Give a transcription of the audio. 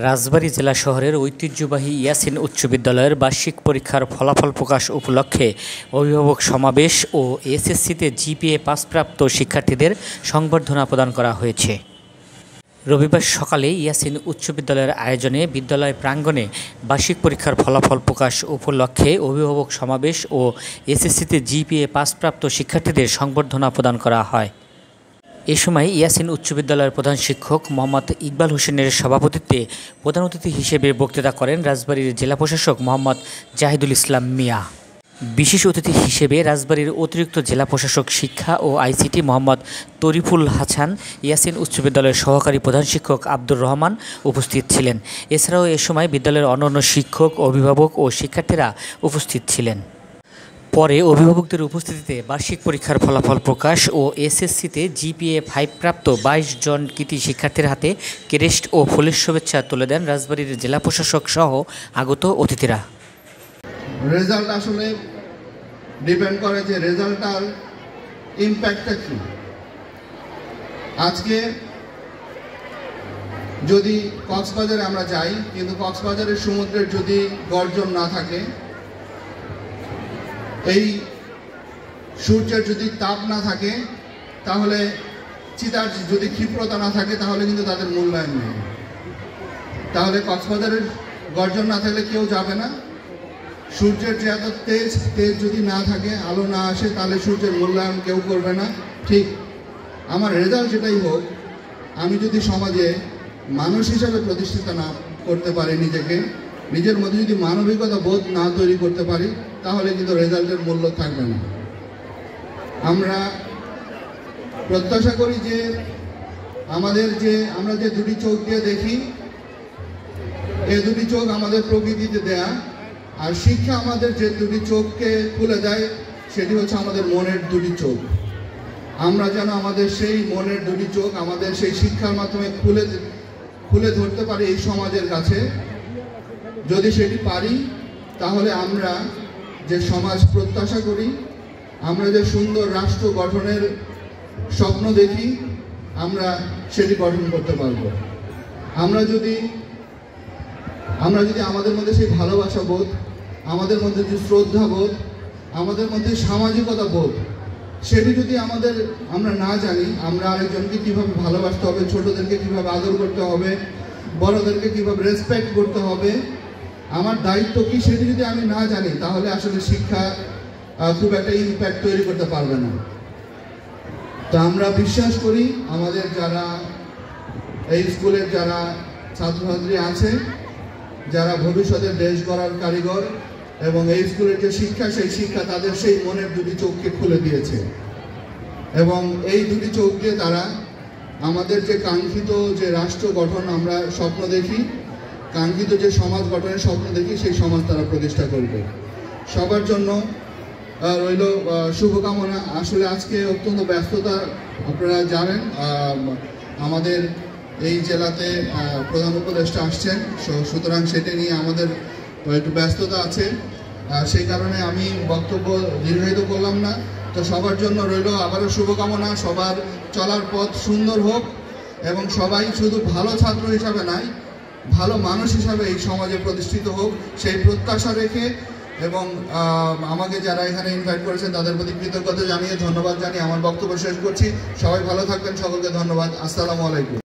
রাজবাড়ী জেলা শহরের ঐতিহ্যবাহী ইয়াসিন উচ্চ বিদ্যালয়ের বার্ষিক পরীক্ষার ফলাফল প্রকাশ উপলক্ষে অভিভাবক সমাবেশ ও এসএসসিতে জিপিএ পাসপ্রাপ্ত শিক্ষার্থীদের সংবর্ধনা প্রদান করা হয়েছে। রবিবার সকালে ইয়াসিন উচ্চ বিদ্যালয়ের আয়োজনে বিদ্যালয় প্রাঙ্গণে বার্ষিক পরীক্ষার ফলাফল প্রকাশ উপলক্ষে অভিভাবক সমাবেশ ও এসএসসিতে জিপিএ পাসপ্রাপ্ত শিক্ষার্থীদের সংবর্ধনা প্রদান করা হয়। এ সময় ইয়াসিন উচ্চ বিদ্যালয়ের প্রধান শিক্ষক মোহাম্মদ ইকবাল হোসেনের সভাপতিত্বে প্রধান অতিথি হিসেবে বক্তৃতা করেন রাজবাড়ীর জেলা প্রশাসক মোহাম্মদ জাহিদুল ইসলাম মিয়া। বিশেষ অতিথি হিসেবে রাজবাড়ীর অতিরিক্ত জেলা প্রশাসক শিক্ষা ও আইসিটি মোহাম্মদ তরিফুল হাসান, ইয়াসিন উচ্চ বিদ্যালয়ের সহকারী প্রধান শিক্ষক আব্দুর রহমান উপস্থিত ছিলেন। এছাড়াও এ সময় বিদ্যালয়ের অন্যান্য শিক্ষক, অভিভাবক ও শিক্ষার্থীরা উপস্থিত ছিলেন। পরে অভিভাবকদের উপস্থিতিতে বার্ষিক পরীক্ষার ফলাফল প্রকাশ ও এসএসসিতে জিপিএ 5 প্রাপ্ত 22 জন কৃতী শিক্ষার্থীর হাতে ক্রেস্ট ও ফুলের শুভেচ্ছা তুলে দেন রাজবাড়ীর জেলা প্রশাসক সহ আগত অতিথিরা। রেজাল্ট আসলে ডিপেন্ড করে যে রেজাল্টটার ইম্প্যাক্টটা কি। আজকে যদি কক্সবাজারে আমরা যাই, কিন্তু কক্সবাজারের সমুদ্রের যদি গর্জন না থাকে, এই সূর্যের যদি তাপ না থাকে, তাহলে চিতার যদি ক্ষিপ্রতা না থাকে, তাহলে কিন্তু তাদের মূল্যায়ন নেই। তাহলে কক্সবাজারের গর্জন না থাকলে কেউ যাবে না। সূর্যের যে এত তেজ যদি না থাকে, আলো না আসে, তাহলে সূর্যের মূল্যায়ন কেউ করবে না। ঠিক আমার রেজাল্ট যেটাই হোক, আমি যদি সমাজে মানুষ হিসাবে প্রতিষ্ঠিত না করতে পারি, নিজের মধ্যে যদি মানবিকতা বোধ না তৈরি করতে পারি, তাহলে কিন্তু রেজাল্টের মূল্য থাকবে না। আমরা প্রত্যাশা করি যে আমরা যে দুটি চোখ দিয়ে দেখি, এই দুটি চোখ আমাদের প্রকৃতিতে দেয়া, আর শিক্ষা আমাদের যে দুটি চোখকে খুলে দেয়, সেটি হচ্ছে আমাদের মনের দুটি চোখ। আমরা যেন আমাদের সেই মনের দুটি চোখ আমাদের সেই শিক্ষার মাধ্যমে খুলে ধরতে পারি এই সমাজের কাছে। যদি সেটি পারি, তাহলে আমরা যে সমাজ প্রত্যাশা করি, আমরা যে সুন্দর রাষ্ট্র গঠনের স্বপ্ন দেখি, আমরা সেটি গঠন করতে পারব। আমরা যদি আমাদের মধ্যে সেই ভালোবাসা বোধ, আমাদের মধ্যে যে শ্রদ্ধা বোধ, আমাদের মধ্যে সামাজিকতা বোধ, সেটি যদি আমরা না জানি, আমরা আরেকজনকে কিভাবে ভালোবাসতে হবে, ছোটদেরকে কিভাবে আদর করতে হবে, বড়দেরকে কিভাবে রেসপেক্ট করতে হবে, আমার দায়িত্ব কি, সেটি যদি আমি না জানি, তাহলে আসলে শিক্ষা খুব একটা ইম্প্যাক্ট তৈরি করতে পারবে না। তো আমরা বিশ্বাস করি, আমাদের যারা এই স্কুলের যারা ছাত্রছাত্রী আছে, যারা ভবিষ্যতের দেশ গড়ার কারিগর, এবং এই স্কুলের যে শিক্ষা, সেই শিক্ষা তাদের সেই মনের দুটি চোখকে খুলে দিয়েছে, এবং এই দুটি চোখ দিয়ে তারা আমাদের যে কাঙ্ক্ষিত যে রাষ্ট্র গঠন আমরা স্বপ্ন দেখি, কাঙ্ক্ষিত যে সমাজ গঠনের স্বপ্ন দেখি, সেই সমাজ তারা প্রতিষ্ঠা করবে। সবার জন্য রইল শুভকামনা। আসলে আজকে অত্যন্ত ব্যস্ততা, আপনারা জানেন আমাদের এই জেলাতে প্রধান উপদেষ্টা আসছেন, সুতরাং সেটা নিয়ে আমাদের একটু ব্যস্ততা আছে। সেই কারণে আমি বক্তব্য দীর্ঘায়িত করলাম না। তো সবার জন্য রইল আবারও শুভকামনা। সবার চলার পথ সুন্দর হোক, এবং সবাই শুধু ভালো ছাত্র হিসাবে নয়, ভালো মানুষ হিসাবে এই সমাজে প্রতিষ্ঠিত হোক, সেই প্রত্যাশা রেখে, এবং আমাকে যারা এখানে ইনভাইট করেছেন তাদের প্রতি কৃতজ্ঞতা জানিয়ে, ধন্যবাদ জানিয়ে আমার বক্তব্য শেষ করছি। সবাই ভালো থাকবেন, সকলকে ধন্যবাদ। আসসালামু আলাইকুম।